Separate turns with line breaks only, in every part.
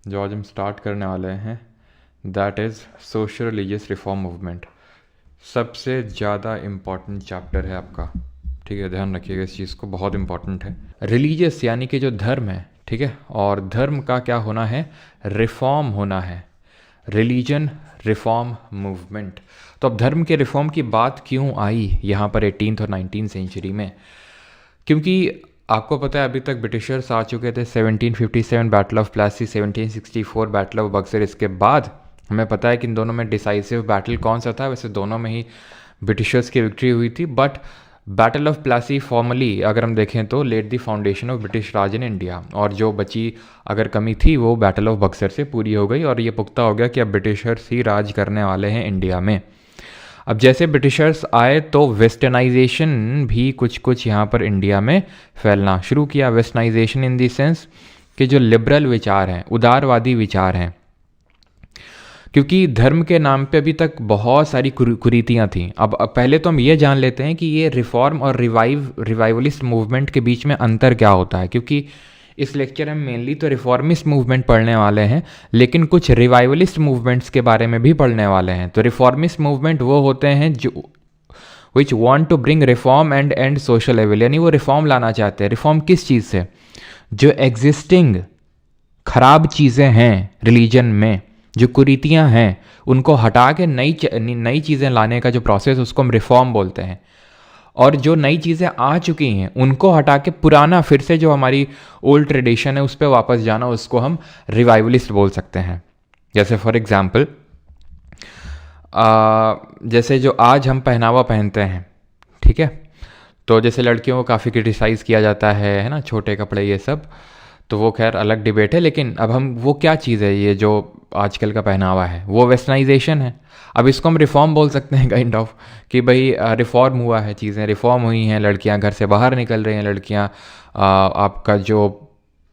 जो आज हम स्टार्ट करने वाले हैं that is social religious reform movement. सबसे ज़्यादा इम्पॉर्टेंट चैप्टर है आपका, ठीक है, ध्यान रखिएगा इस चीज़ को, बहुत इम्पॉर्टेंट है। रिलीजियस यानी कि जो धर्म है, ठीक है, और धर्म का क्या होना है, रिफॉर्म होना है, रिलीजन रिफॉर्म मूवमेंट। तो अब धर्म के रिफॉर्म की बात क्यों आई यहाँ पर 18th और 19th सेंचुरी में? क्योंकि आपको पता है अभी तक ब्रिटिशर्स आ चुके थे। 1757 battle of Plassey, 1764 battle of Buxar. इसके बाद हमें पता है कि इन दोनों में डिसाइसिव बैटल कौन सा था। वैसे दोनों में ही ब्रिटिशर्स की विक्ट्री हुई थी, but battle of Plassey formally अगर हम देखें तो let the foundation of British Raj in India, और जो बची अगर कमी थी वो बैटल ऑफ बक्सर से पूरी हो गई और ये पुख्ता हो गया कि अब ब्रिटिशर्स ही राज करने वाले हैं इंडिया में। अब जैसे ब्रिटिशर्स आए तो वेस्टर्नाइजेशन भी कुछ कुछ यहाँ पर इंडिया में फैलना शुरू किया। वेस्टर्नाइजेशन इन दी सेंस कि जो लिबरल विचार हैं, उदारवादी विचार हैं, क्योंकि धर्म के नाम पे अभी तक बहुत सारी कुरीतियाँ थीं। अब पहले तो हम ये जान लेते हैं कि ये रिफॉर्म और रिवाइवलिस्ट मूवमेंट के बीच में अंतर क्या होता है, क्योंकि इस लेक्चर में मेनली तो रिफॉर्मिस्ट मूवमेंट पढ़ने वाले हैं, लेकिन कुछ रिवाइवलिस्ट मूवमेंट्स के बारे में भी पढ़ने वाले हैं। तो रिफॉर्मिस्ट मूवमेंट वो होते हैं जो which want to bring reform and and social evil, यानी वो रिफॉर्म लाना चाहते हैं। रिफॉर्म किस चीज़ से? जो एग्जिस्टिंग खराब चीज़ें हैं रिलीजन में, जो कुरीतियाँ हैं, उनको हटा के नई चीज़ें लाने का जो प्रोसेस, उसको हम रिफॉर्म बोलते हैं। और जो नई चीज़ें आ चुकी हैं उनको हटा के पुराना फिर से जो हमारी ओल्ड ट्रेडिशन है उस पर वापस जाना, उसको हम रिवाइवलिस्ट बोल सकते हैं। जैसे फॉर एग्जांपल जैसे जो आज हम पहनावा पहनते हैं, ठीक है, तो जैसे लड़कियों को काफ़ी क्रिटिसाइज़ किया जाता है ना, छोटे कपड़े ये सब, तो वो खैर अलग डिबेट है। लेकिन अब हम वो क्या चीज़ है, ये जो आजकल का पहनावा है वो वेस्टर्नाइजेशन है। अब इसको हम रिफॉर्म बोल सकते हैं काइंड ऑफ, कि भाई रिफॉर्म हुआ है, चीज़ें रिफॉर्म हुई हैं, लड़कियां घर से बाहर निकल रही हैं, लड़कियां आपका जो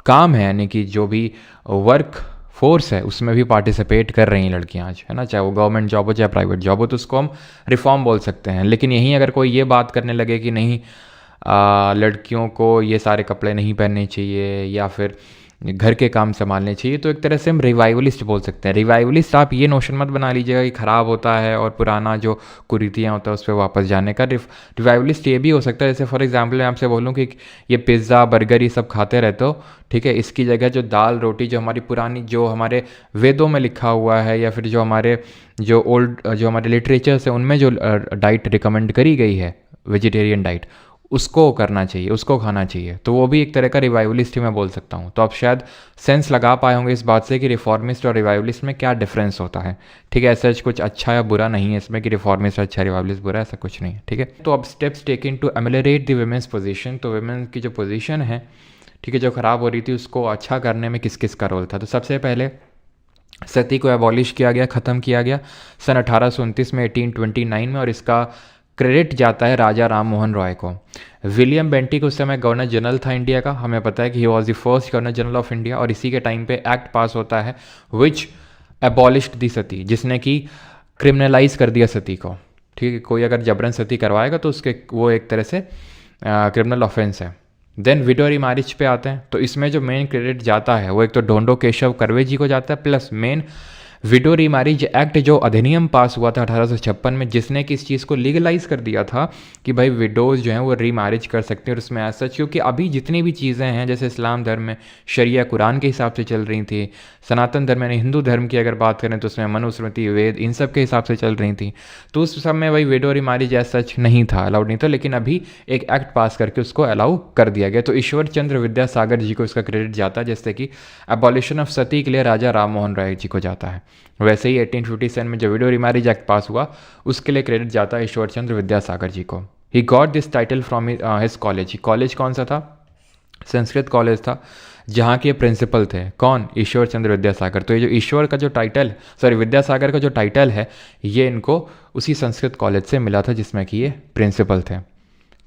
काम है यानी कि जो भी वर्क फोर्स है उसमें भी पार्टिसिपेट कर रही हैं लड़कियां आज, है ना, चाहे वो गवर्नमेंट जॉब हो चाहे प्राइवेट जॉब हो, तो उसको हम रिफॉर्म बोल सकते हैं। लेकिन यहीं अगर कोई ये बात करने लगे कि नहीं लड़कियों को ये सारे कपड़े नहीं पहनने चाहिए या फिर घर के काम संभालने चाहिए, तो एक तरह से हम रिवाइवलिस्ट बोल सकते हैं। रिवाइवलिस्ट आप ये नोशन मत बना लीजिएगा कि ख़राब होता है और पुराना जो कुरीतियाँ होता है उस पर वापस जाने का। रिवाइवलिस्ट ये भी हो सकता है, जैसे फॉर एग्जांपल मैं आपसे बोलूँ कि ये पिज़्ज़ा बर्गर ये सब खाते रहते हो, ठीक है, इसकी जगह जो दाल रोटी जो हमारी पुरानी, जो हमारे वेदों में लिखा हुआ है या फिर जो हमारे जो ओल्ड जो हमारे लिटरेचर्स हैं उनमें जो डाइट रिकमेंड करी गई है, वेजिटेरियन डाइट, उसको करना चाहिए, उसको खाना चाहिए। तो वो भी एक तरह का रिवाइवलिस्ट ही मैं बोल सकता हूँ। तो आप शायद सेंस लगा पाए होंगे इस बात से कि रिफॉर्मिस्ट और रिवाइवलिस्ट में क्या डिफरेंस होता है, ठीक है। ऐसा कुछ अच्छा या बुरा नहीं है इसमें कि रिफॉर्मिस्ट अच्छा रिवाइवलिस्ट बुरा, ऐसा कुछ नहीं है, ठीक है। तो अब steps taken to ameliorate the women's position, तो वुमेन की जो पोजीशन है, ठीक है, जो ख़राब हो रही थी उसको अच्छा करने में किस किस का रोल था। तो सबसे पहले सती को एबॉलिश किया गया, ख़त्म किया गया सन 1829 में, 1829 में, और इसका क्रेडिट जाता है राजा राम मोहन रॉय को। विलियम बेंटिक उस समय गवर्नर जनरल था इंडिया का, हमें पता है कि he was the first governor general of India, और इसी के टाइम पे एक्ट पास होता है विच एबॉलिश्ड दी सती, जिसने कि क्रिमिनलाइज कर दिया सती को, ठीक है। कोई अगर जबरन सती करवाएगा तो उसके वो एक तरह से क्रिमिनल ऑफेंस है। देन विडो रीमैरिज पे आते हैं, तो इसमें जो मेन क्रेडिट जाता है वो एक तो ढोंडो केशव कर्वे जी को जाता है, plus main window remarriage act जो अधिनियम पास हुआ था 1856 में, जिसने कि इस चीज़ को लीगलाइज कर दिया था कि भाई विडोज़ जो हैं वो रीमैरिज कर सकते हैं। और उसमें ऐसा, क्योंकि अभी जितनी भी चीज़ें हैं जैसे इस्लाम धर्म में शरिया कुरान के हिसाब से चल रही थी, सनातन धर्म यानी हिंदू धर्म की अगर बात करें तो उसमें मनुस्मृति वेद इन सब के हिसाब से चल रही थी, तो उस समय भाई विडो रीमैरिज ऐसा सच नहीं था, अलाउड नहीं था। लेकिन अभी एक एक्ट पास करके उसको अलाउ कर दिया गया। तो ईश्वर चंद्र विद्यासागर जी को इसका क्रेडिट जाता है, जैसे कि एबॉलिशन ऑफ सती के लिए राजा राम मोहन राय जी को जाता है। वैसे ही 1857 में जो विडो रीमैरिज एक्ट पास हुआ उसके लिए क्रेडिट जाता है ईश्वर चंद्र विद्यासागर जी को। He got this title from his college. College कौन सा था? संस्कृत कॉलेज था, जहाँ के प्रिंसिपल थे कौन? ईश्वर चंद्र विद्यासागर। तो ये जो ईश्वर का जो टाइटल, सॉरी विद्यासागर का जो टाइटल है, ये इनको उसी संस्कृत कॉलेज से मिला था जिसमें कि ये प्रिंसिपल थे,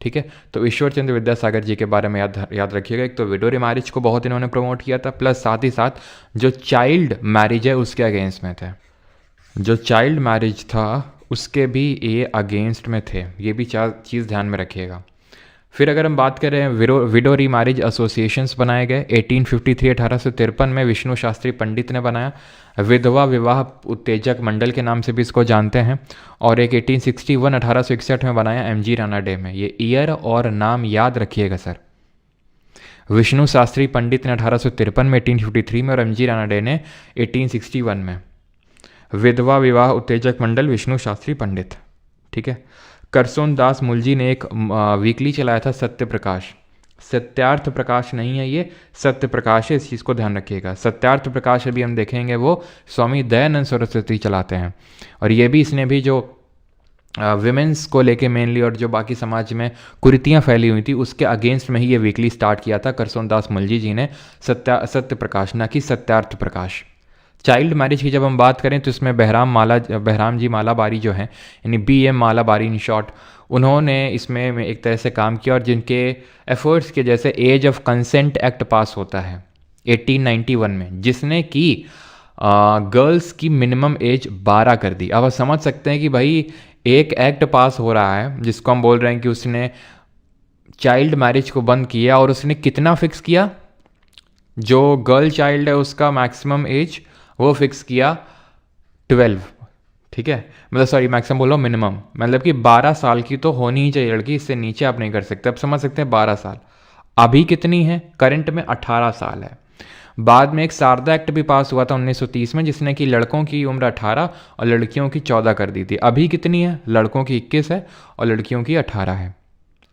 ठीक है। तो ईश्वर चंद्र विद्यासागर जी के बारे में याद रखिएगा। एक तो विडो मैरिज को बहुत इन्होंने प्रमोट किया था, प्लस साथ ही साथ जो चाइल्ड मैरिज है उसके अगेंस्ट में थे। जो चाइल्ड मैरिज था उसके भी ये अगेंस्ट में थे, ये भी चीज़ ध्यान में रखिएगा। फिर अगर हम बात करें विडो रीमैरिज एसोसिएशंस बनाए गए 1853 1853 में विष्णु शास्त्री पंडित ने बनाया। विधवा विवाह उत्तेजक मंडल के नाम से भी इसको जानते हैं। और एक 1861 1861 में बनाया एमजी राणा डे में। ये ईयर और नाम याद रखिएगा सर। विष्णु शास्त्री पंडित ने 1853 में 1853 में और एमजी राणा डे ने 1861 में। विधवा विवाह उत्तेजक मंडल विष्णु शास्त्री पंडित, ठीक है। करसोन दास मुलजी ने एक वीकली चलाया था सत्य प्रकाश। सत्यार्थ प्रकाश नहीं है, ये सत्य प्रकाश है, इस चीज़ को ध्यान रखिएगा। सत्यार्थ प्रकाश अभी हम देखेंगे वो स्वामी दयानंद सरस्वती चलाते हैं। और ये भी इसने भी जो विमेंस को लेके मेनली और जो बाकी समाज में कुरीतियाँ फैली हुई थी उसके अगेंस्ट में ही ये वीकली स्टार्ट किया था करसोन दास मुलजी जी ने। सत्य प्रकाश, ना कि सत्यार्थ प्रकाश। चाइल्ड मैरिज की जब हम बात करें तो इसमें बहराम जी मालाबारी जो हैं, यानी BM मालाबारी इन शॉर्ट, उन्होंने इसमें एक तरह से काम किया और जिनके एफर्ट्स के जैसे age of consent act pass होता है 1891 में, जिसने कि गर्ल्स की मिनिमम एज 12 कर दी। अब आप समझ सकते हैं कि भाई एक एक्ट पास हो रहा है जिसको हम बोल रहे हैं कि उसने चाइल्ड मैरिज को बंद किया, और उसने कितना फिक्स किया, जो गर्ल चाइल्ड है उसका मैक्सिमम एज वो फिक्स किया 12, ठीक है। मतलब सॉरी मैक्सिमम बोलो मिनिमम, मतलब कि 12 साल की तो होनी ही चाहिए लड़की, इससे नीचे आप नहीं कर सकते। अब समझ सकते हैं 12 साल। अभी कितनी है करंट में? 18 साल है। बाद में एक शारदा एक्ट भी पास हुआ था 1930 में, जिसने कि लड़कों की उम्र 18 और लड़कियों की 14 कर दी थी। अभी कितनी है? लड़कों की 21 है और लड़कियों की 18 है,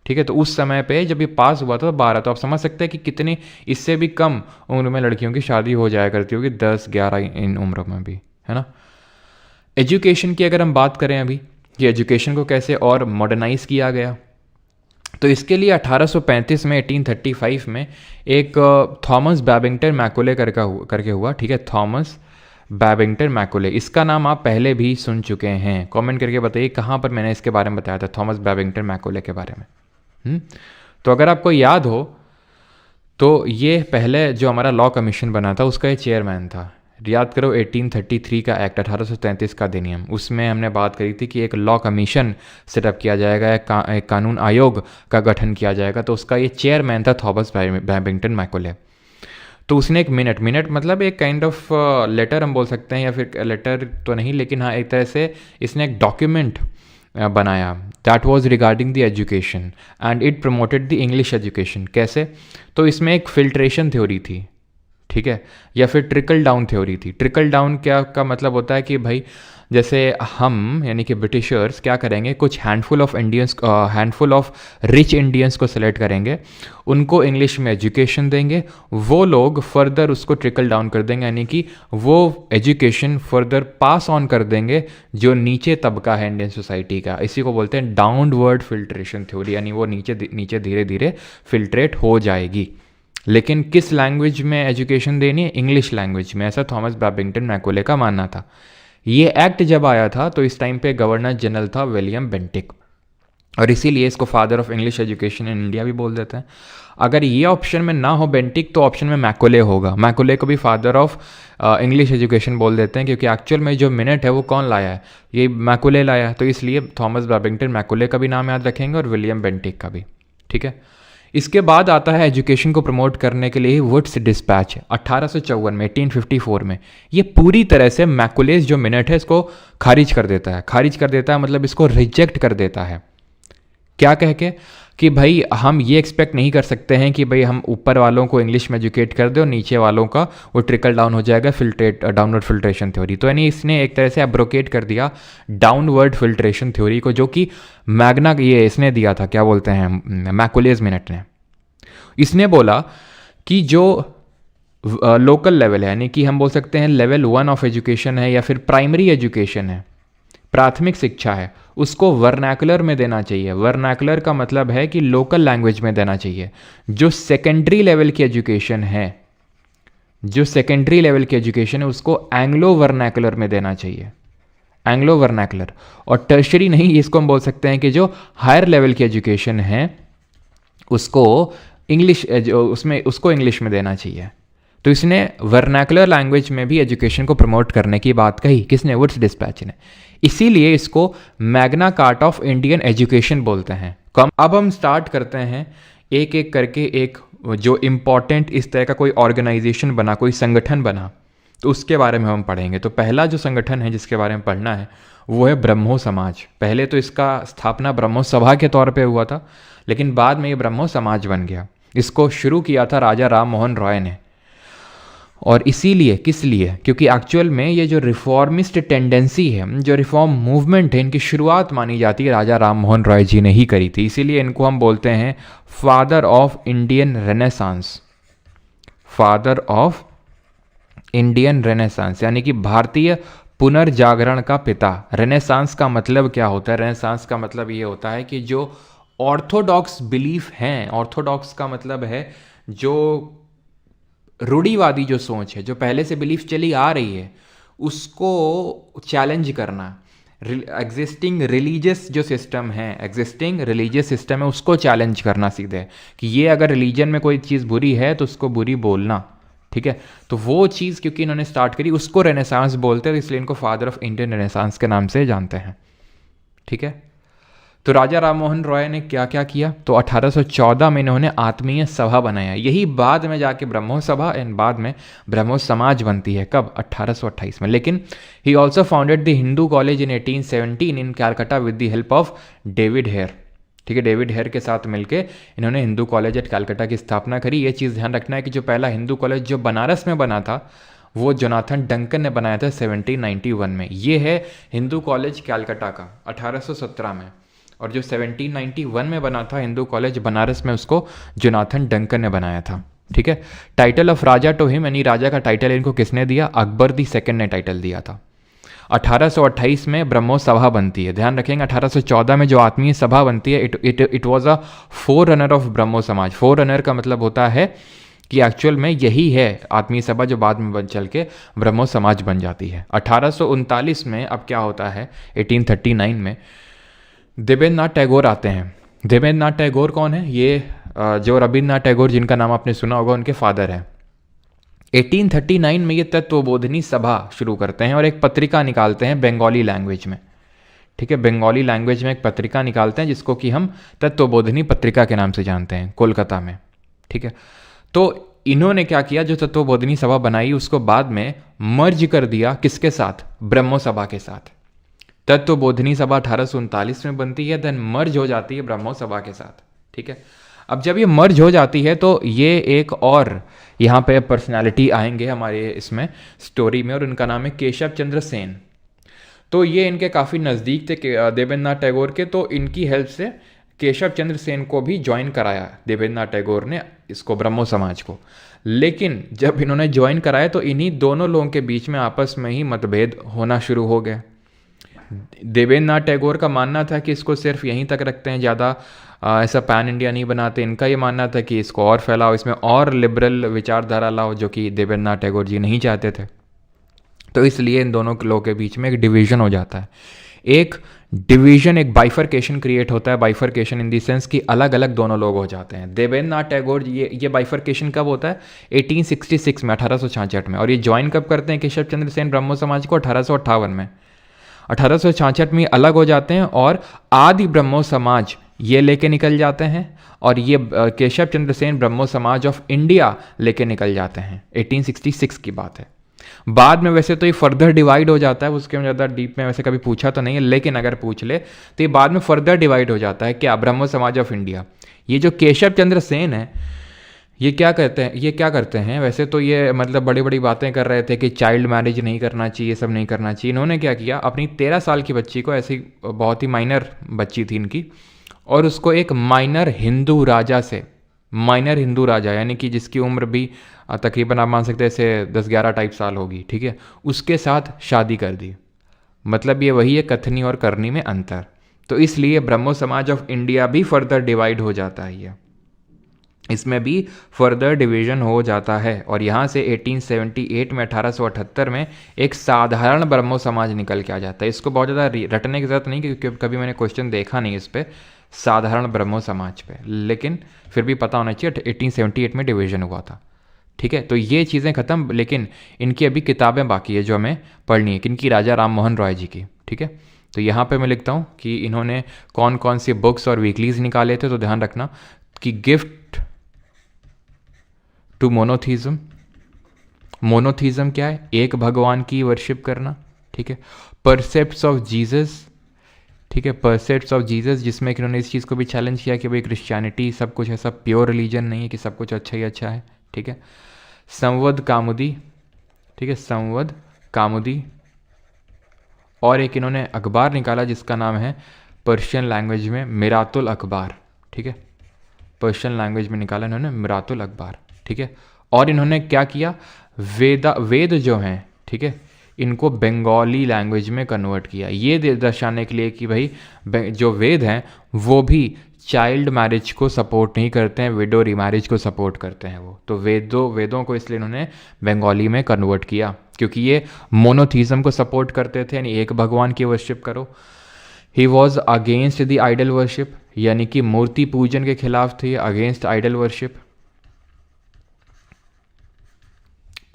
ठीक है। तो उस समय पे जब ये पास हुआ था 12, तो आप समझ सकते हैं कि कितनी इससे भी कम उम्र में लड़कियों की शादी हो जाया करती होगी, 10-11 इन उम्र में भी, है ना। एजुकेशन की अगर हम बात करें अभी कि एजुकेशन को कैसे और मॉडर्नाइज किया गया, तो इसके लिए 1835 में 1835 में एक थॉमस बैबिंगटन मैकोले करके हुआ, ठीक है। थॉमस बैबिंगटन मैकोले, इसका नाम आप पहले भी सुन चुके हैं। कमेंट करके बताइए कहाँ पर मैंने इसके बारे में बताया था, थॉमस बैबिंगटन मैकोले के बारे में। तो अगर आपको याद हो तो ये पहले जो हमारा लॉ कमीशन बना था उसका ये चेयरमैन था। याद करो 1833 का एक्ट, 1833 का अधिनियम, उसमें हमने बात करी थी कि एक लॉ कमीशन सेटअप किया जाएगा, एक कानून आयोग का गठन किया जाएगा। तो उसका ये चेयरमैन था थॉमस बैबिंगटन मैकोले। तो उसने एक मिनट मतलब एक काइंड ऑफ लेटर हम बोल सकते हैं, या फिर लेटर तो नहीं लेकिन हाँ एक तरह से इसने एक डॉक्यूमेंट बनाया that was regarding the education and it promoted the English education. कैसे? तो इसमें एक फिल्ट्रेशन थ्योरी थी, ठीक है, या फिर ट्रिकल डाउन थ्योरी थी। ट्रिकल डाउन क्या का मतलब होता है कि भाई जैसे हम यानी कि ब्रिटिशर्स क्या करेंगे, कुछ हैंडफुल ऑफ रिच इंडियंस को सेलेक्ट करेंगे, उनको इंग्लिश में एजुकेशन देंगे, वो लोग फर्दर उसको ट्रिकल डाउन कर देंगे, यानी कि वो एजुकेशन फर्दर पास ऑन कर देंगे जो नीचे तबका है इंडियन सोसाइटी का। इसी को बोलते हैं डाउनवर्ड फिल्ट्रेशन थ्योरी, यानी वो नीचे धीरे धीरे फिल्ट्रेट हो जाएगी। लेकिन किस लैंग्वेज में एजुकेशन देनी है? इंग्लिश लैंग्वेज में, ऐसा थॉमस बैबिंगटन मैकोले का मानना था। ये एक्ट जब आया था तो इस टाइम पे गवर्नर जनरल था विलियम बेंटिक, और इसीलिए इसको father of English education in India भी बोल देते हैं। अगर ये ऑप्शन में ना हो बेंटिक तो ऑप्शन में मैकोले होगा। मैकोले को भी फादर ऑफ इंग्लिश एजुकेशन बोल देते हैं, क्योंकि एक्चुअल में जो मिनट है वो कौन लाया है? ये मैकोले लाया। तो इसलिए थॉमस बैबिंगटन मैकोले का भी नाम याद रखेंगे और विलियम बेंटिक का भी, ठीक है। इसके बाद आता है एजुकेशन को प्रमोट करने के लिए वुड्स डिस्पैच 1854 में, 1854 में। ये पूरी तरह से मैकुलेस जो मिनट है इसको खारिज कर देता है मतलब इसको रिजेक्ट कर देता है। क्या कह के कि भाई हम ये एक्सपेक्ट नहीं कर सकते हैं कि भाई हम ऊपर वालों को इंग्लिश में एजुकेट कर दे और नीचे वालों का वो ट्रिकल डाउन हो जाएगा, डाउनवर्ड फिल्ट्रेशन थ्योरी। तो यानी इसने एक तरह से एब्रोकेट कर दिया डाउनवर्ड फिल्ट्रेशन थ्योरी को, जो कि मैग्ना ये इसने दिया था, क्या बोलते हैं, मैकुलेस मिनट ने। इसने बोला कि जो लोकल लेवल है, यानी कि हम बोल सकते हैं लेवल 1 ऑफ एजुकेशन है या फिर प्राइमरी एजुकेशन है, प्राथमिक शिक्षा है, उसको वर्नैकुलर में देना चाहिए। वर्नैकुलर का मतलब है कि लोकल लैंग्वेज में देना चाहिए। जो सेकेंडरी लेवल की एजुकेशन है उसको एंग्लो वर्नैकुलर में देना चाहिए, एंग्लो वर्नैकुलर। और टर्शरी नहीं, इसको हम बोल सकते हैं कि जो हायर लेवल की एजुकेशन है उसको इंग्लिश में देना चाहिए। तो इसने वर्नैकुलर लैंग्वेज में भी एजुकेशन को प्रमोट करने की बात कही, किसने? वुड्स डिस्पैच ने। इसीलिए इसको Magna carta of Indian education बोलते हैं। कम। अब हम स्टार्ट करते हैं एक एक करके, एक जो इम्पॉर्टेंट इस तरह का कोई ऑर्गेनाइजेशन बना, कोई संगठन बना, तो उसके बारे में हम पढ़ेंगे। तो पहला जो संगठन है जिसके बारे में पढ़ना है वो है ब्रह्मो समाज। पहले तो इसका स्थापना ब्रह्मो सभा के तौर पे हुआ था, लेकिन बाद में ये ब्रह्मो समाज बन गया। इसको शुरू किया था राजा राम मोहन रॉय ने। और इसीलिए, किस लिए, क्योंकि एक्चुअल में ये जो रिफॉर्मिस्ट टेंडेंसी है, जो रिफॉर्म मूवमेंट है, इनकी शुरुआत मानी जाती है राजा राम मोहन रॉय जी ने ही करी थी। इसीलिए इनको हम बोलते हैं father of Indian renaissance, father of Indian renaissance, यानी कि भारतीय पुनर्जागरण का पिता। रेनेसांस का मतलब क्या होता है? रेनेसांस का मतलब ये होता है कि जो ऑर्थोडॉक्स बिलीफ हैं, ऑर्थोडॉक्स का मतलब है जो रूढ़िवादी जो सोच है, जो पहले से बिलीफ चली आ रही है, उसको चैलेंज करना। एग्जिस्टिंग रिलीजियस जो सिस्टम है, एग्जिस्टिंग रिलीजियस सिस्टम है, उसको चैलेंज करना सीधे, कि ये अगर रिलीजन में कोई चीज़ बुरी है तो उसको बुरी बोलना। ठीक है, तो वो चीज़ क्योंकि इन्होंने स्टार्ट करी, उसको रेनेसांस बोलते हैं, इसलिए इनको फादर ऑफ इंडियन रेनेसांस के नाम से जानते हैं। ठीक है, तो राजा राम मोहन रॉय ने क्या क्या किया? तो 1814 में इन्होंने आत्मीय सभा बनाया। यही बाद में जाके ब्रह्मो सभा एंड बाद में ब्रह्मो समाज बनती है। कब? 1828 में। लेकिन he also founded the Hindu college in 1817 in Calcutta with the help of David Hare. ठीक है, डेविड हेयर के साथ मिलके इन्होंने हिंदू कॉलेज एट कैलकाटा की स्थापना करी। ये चीज़ ध्यान रखना है कि जो पहला हिंदू कॉलेज जो बनारस में बना था वो जोनाथन डंकन ने बनाया था 1791 में। ये है हिंदू कॉलेज कैलकाटा का 1817 में। और जो 1791 में बना था हिंदू कॉलेज बनारस में, उसको जोनाथन डंकन ने बनाया था। ठीक है, title of Raja to him, यानी राजा का टाइटल इनको किसने दिया? अकबर दी सेकंड ने टाइटल दिया था। 1828 में ब्रह्मो सभा बनती है। ध्यान रखेंगे 1814 में जो आत्मीय सभा बनती है, it was a forerunner of Brahmo Samaj. Four runner का मतलब होता है कि एक्चुअल में यही है आत्मीय सभा जो बाद में चल के ब्रह्मो समाज बन जाती है। 1839 में अब क्या होता है, 1839 में देवेंद्र नाथ टैगोर आते हैं। देवेंद्र नाथ टैगोर कौन है? ये जो रविन्द्रनाथ टैगोर जिनका नाम आपने सुना होगा, उनके फादर हैं। 1839 में ये तत्वबोधिनी सभा शुरू करते हैं और एक पत्रिका निकालते हैं बंगाली लैंग्वेज में। ठीक है, बंगाली लैंग्वेज में एक पत्रिका निकालते हैं जिसको कि हम तत्वबोधिनी पत्रिका के नाम से जानते हैं, कोलकाता में। ठीक है, तो इन्होंने क्या किया, जो तत्वबोधिनी सभा बनाई उसको बाद में मर्ज कर दिया, किसके साथ? ब्रह्मो सभा के साथ। तत्वबोधिनी सभा 1839 में बनती है, देन मर्ज हो जाती है ब्रह्मो सभा के साथ। ठीक है, अब जब ये मर्ज हो जाती है तो ये एक और यहाँ पे पर्सनालिटी आएंगे हमारे इसमें स्टोरी में, और इनका नाम है केशव चंद्र सेन। तो ये इनके काफ़ी नज़दीक थे देवेंद्र नाथ टैगोर के, तो इनकी हेल्प से केशव चंद्र सेन को भी ज्वाइन कराया देवेंद्र नाथ टैगोर ने, इसको ब्रह्मो समाज को। लेकिन जब इन्होंने ज्वाइन कराया तो इन्हीं दोनों लोगों के बीच में आपस में ही मतभेद होना शुरू हो गए। देवेंद्र नाथ टैगोर का मानना था कि इसको सिर्फ यहीं तक रखते हैं, ज़्यादा ऐसा पैन इंडिया नहीं बनाते। इनका ये मानना था कि इसको और फैलाओ, इसमें और लिबरल विचारधारा लाओ, जो कि देवेंद्र नाथ टैगोर जी नहीं चाहते थे। तो इसलिए इन दोनों लोगों के बीच में एक डिवीज़न हो जाता है। एक डिवीज़न, एक बाइफरकेशन क्रिएट होता है। बाइफरकेशन इन दी सेंस कि अलग अलग दोनों लोग हो जाते हैं। देवेंद्र नाथ टैगोर ये बाइफरकेशन कब होता है? 1866 में, 1866 में। और ये ज्वाइन कब करते हैं केशव चंद्र सेन ब्रह्मो समाज को? 1858 में। 1866 में अलग हो जाते हैं और आदि ब्रह्मो समाज ये लेके निकल जाते हैं, और ये केशव चंद्र सेन ब्रह्मो समाज ऑफ इंडिया लेके निकल जाते हैं। 1866 की बात है। बाद में वैसे तो ये फर्दर डिवाइड हो जाता है, उसके में ज़्यादा डीप में वैसे कभी पूछा तो नहीं है, लेकिन अगर पूछ ले तो ये बाद में फर्दर डिवाइड हो जाता है। क्या? ब्रह्मो समाज ऑफ इंडिया। ये जो केशव चंद्र सेन है, ये क्या करते हैं वैसे तो ये मतलब बड़ी बड़ी बातें कर रहे थे कि चाइल्ड मैरिज नहीं करना चाहिए, सब नहीं करना चाहिए। इन्होंने क्या किया, अपनी 13 साल की बच्ची को, ऐसी बहुत ही माइनर बच्ची थी इनकी, और उसको एक माइनर हिंदू राजा से, माइनर हिंदू राजा यानी कि जिसकी उम्र भी तकरीबन आप मान सकते हैं ऐसे 10-11 टाइप साल होगी, ठीक है, उसके साथ शादी कर दी। मतलब ये वही है कथनी और करनी में अंतर। तो इसलिए ब्रह्मो समाज ऑफ इंडिया भी फर्दर डिवाइड हो जाता है, ये इसमें भी फर्दर डिवीजन हो जाता है। और यहाँ से 1878 में 1878 में एक साधारण ब्रह्मो समाज निकल के आ जाता है। इसको बहुत ज़्यादा रटने की ज़रूरत नहीं, क्योंकि कभी मैंने क्वेश्चन देखा नहीं इस पर, साधारण ब्रह्मो समाज पे, लेकिन फिर भी पता होना चाहिए 1878 में डिवीजन हुआ था। ठीक है, तो ये चीज़ें ख़त्म, लेकिन इनकी अभी किताबें बाकी है जो हमें पढ़नी है, किनकी? राजा राम मोहन रॉय जी की। ठीक है, तो यहाँ पे मैं लिखता हूँ कि इन्होंने कौन कौन सी बुक्स और वीकलीज निकाले थे। तो ध्यान रखना कि गिफ्ट टू मोनोथीज्म, मोनोथीज्म क्या है, एक भगवान की वर्शिप करना, ठीक है। परसेप्ट्स ऑफ जीसस, ठीक है, परसेप्ट्स ऑफ जीसस, जिसमें कि उन्होंने इस चीज़ को भी चैलेंज किया कि भाई क्रिश्चियनिटी सब कुछ ऐसा प्योर रिलीजन नहीं है कि सब कुछ अच्छा ही अच्छा है, ठीक है। संवद कामुदी, ठीक है, संवद कामुदी। और एक इन्होंने अखबार निकाला जिसका नाम है पर्शियन लैंग्वेज में मिरातुल अखबार, ठीक है, पर्शियन लैंग्वेज में निकाला इन्होंने मिरातुल अखबार, ठीक है। और इन्होंने क्या किया, वेद जो हैं, ठीक है, इनको बंगाली लैंग्वेज में कन्वर्ट किया, ये दर्शाने के लिए कि भाई जो वेद हैं वो भी चाइल्ड मैरिज को सपोर्ट नहीं करते हैं, विडो रीमैरिज को सपोर्ट करते हैं वो। तो वेदों को इसलिए इन्होंने बंगाली में कन्वर्ट किया, क्योंकि ये मोनोथीज्म को सपोर्ट करते थे, यानी एक भगवान की वर्शिप करो। He was against the idol worship, यानी कि मूर्ति पूजन के खिलाफ थे, अगेंस्ट आइडल वर्शिप।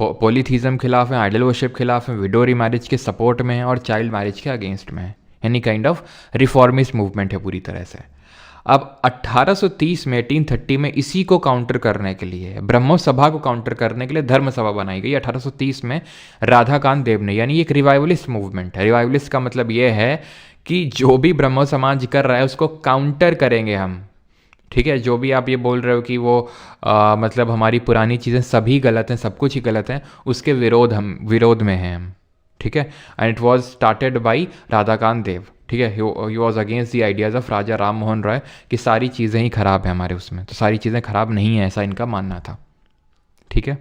पॉलीथीज्म खिलाफ है, आइडल वर्शिप खिलाफ है, विडो रीमैरिज के सपोर्ट में है और चाइल्ड मैरिज के अगेंस्ट में है, यानी काइंड ऑफ रिफॉर्मिस्ट मूवमेंट है पूरी तरह से। अब 1830 में 1830 में इसी को काउंटर करने के लिए, ब्रह्मो सभा को काउंटर करने के लिए धर्म सभा बनाई गई 1830 में राधाकांत देव ने, यानी एक रिवाइवलिस्ट मूवमेंट है। रिवाइवलिस्ट का मतलब ये है कि जो भी ब्रह्मो समाज कर रहा है उसको काउंटर करेंगे हम, ठीक है। जो भी आप ये बोल रहे हो कि वो मतलब हमारी पुरानी चीज़ें सभी गलत हैं, सब कुछ ही गलत है, उसके विरोध में हैं हम, ठीक है। And it was started by Radhakant Dev, ठीक है। He was against the ideas of Raja Ram Mohan Roy कि सारी चीज़ें ही खराब हैं हमारे उसमें, तो सारी चीज़ें खराब नहीं है, ऐसा इनका मानना था, ठीक है।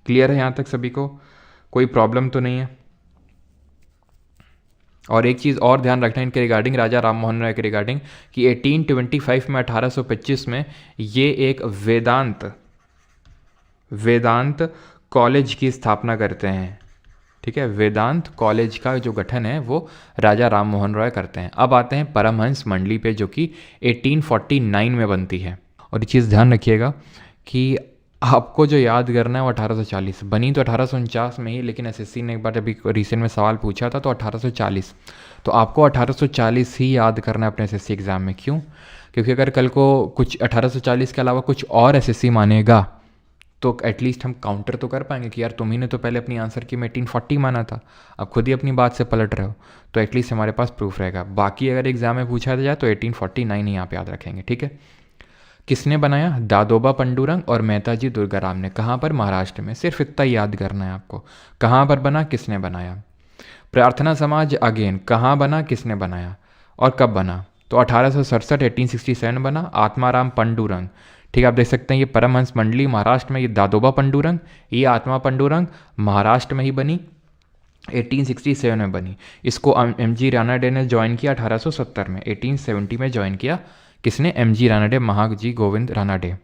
क्लियर है यहाँ तक सभी को, कोई प्रॉब्लम तो नहीं है। और एक चीज़ और ध्यान रखना इनके रिगार्डिंग, राजा राम मोहन राय के रिगार्डिंग, कि 1825 में 1825 में ये एक वेदांत कॉलेज की स्थापना करते हैं, ठीक है। वेदांत कॉलेज का जो गठन है वो राजा राम मोहन राय करते हैं। अब आते हैं परमहंस मंडली पे, जो कि 1849 में बनती है। और ये चीज़ ध्यान रखिएगा कि आपको जो याद करना है वो 1840 बनी, तो 1849 में ही, लेकिन एसएससी ने एक बार अभी रिसेंट में सवाल पूछा था तो 1840, तो आपको 1840 ही याद करना है अपने एसएससी एग्ज़ाम में। क्यों? क्योंकि अगर कल को कुछ 1840 के अलावा कुछ और एसएससी मानेगा तो एटलीस्ट हम काउंटर तो कर पाएंगे कि यार तुम ही ने तो पहले अपनी आंसर की में 1840 माना था, अब खुद ही अपनी बात से पलट रहे हो, तो एटलीस्ट हमारे पास प्रूफ रहेगा। बाकी अगर एग्जाम में पूछा जाए तो 1849 ही आप याद रखेंगे, ठीक है। किसने बनाया? दादोबा पंडुरंग और मेहताजी दुर्गाराम ने। कहाँ पर? महाराष्ट्र में। सिर्फ इतना ही याद करना है आपको, कहाँ पर बना, किसने बनाया। प्रार्थना समाज अगेन कहाँ बना, किसने बनाया और कब बना? तो 1867 1867 बना। आत्माराम पंडुरंग, ठीक है, आप देख सकते हैं ये परमहंस मंडली महाराष्ट्र में, ये दादोबा पंडुरंग, ये आत्मा पंडुरंग महाराष्ट्र में ही बनी, 1867 में बनी। इसको एमजी रानाडे ने ज्वाइन किया 1870 में, 1870 में ज्वाइन किया किसने? एमजी रानाडे, महाजी गोविंद रानाडे।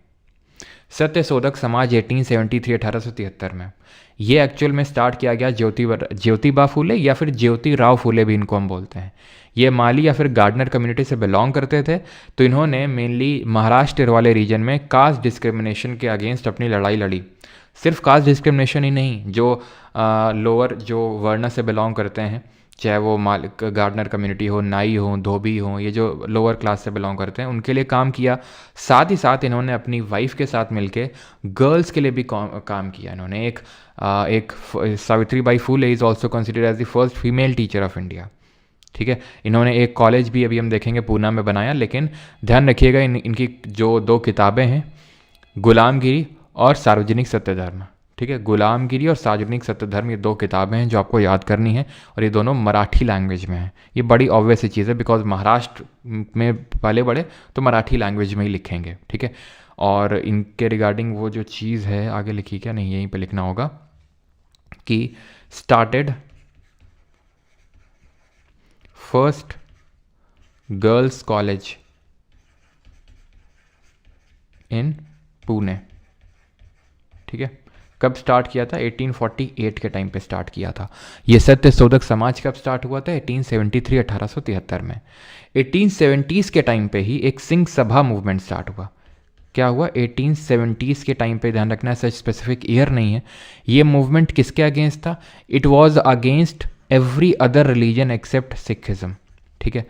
सत्य शोधक समाज 1873 1873 में। ये एक्चुअल में स्टार्ट किया गया ज्योतिबा फूले या फिर ज्योतिराव फूले भी इनको हम बोलते हैं। ये माली या फिर गार्डनर कम्युनिटी से बिलोंग करते थे, तो इन्होंने मेनली महाराष्ट्र वाले रीजन में कास्ट डिस्क्रिमिनेशन के अगेंस्ट अपनी लड़ाई लड़ी। सिर्फ कास्ट डिस्क्रिमिनेशन ही नहीं, जो लोअर जो वर्ण से बिलोंग करते हैं, चाहे वो गार्डनर कम्युनिटी हो, नाई हो, धोबी हो, ये जो लोअर क्लास से बिलोंग करते हैं उनके लिए काम किया। साथ ही साथ इन्होंने अपनी वाइफ के साथ मिलके गर्ल्स के लिए भी काम किया। इन्होंने एक Savitribai Phule is also considered as the first female teacher of India, ठीक है। इन्होंने एक कॉलेज भी अभी हम देखेंगे पूना में बनाया, लेकिन ध्यान रखिएगा इनकी जो दो किताबें हैं, गुलामगिरी और सार्वजनिक सत्यधर्म, ठीक है। गुलामगिरी और सार्वजनिक सत्यधर्म, ये दो किताबें हैं जो आपको याद करनी है, और ये दोनों मराठी लैंग्वेज में हैं। ये बड़ी ऑब्वियस सी चीज़ है, बिकॉज महाराष्ट्र में पले बड़े तो मराठी लैंग्वेज में ही लिखेंगे, ठीक है। और इनके रिगार्डिंग वो जो चीज़ है आगे लिखी क्या नहीं, यहीं पे लिखना होगा कि started first girls college in Pune, ठीक है। कब स्टार्ट किया था? 1848 के टाइम पे स्टार्ट किया था। ये सत्य शोधक समाज कब स्टार्ट हुआ था? 1873 1873 में। 1870s के टाइम पे ही एक सिंह सभा मूवमेंट स्टार्ट हुआ। क्या हुआ? 1870s के टाइम पे, ध्यान रखना सच स्पेसिफिक ईयर नहीं है। ये मूवमेंट किसके अगेंस्ट था? It was against every other religion except Sikhism, ठीक है।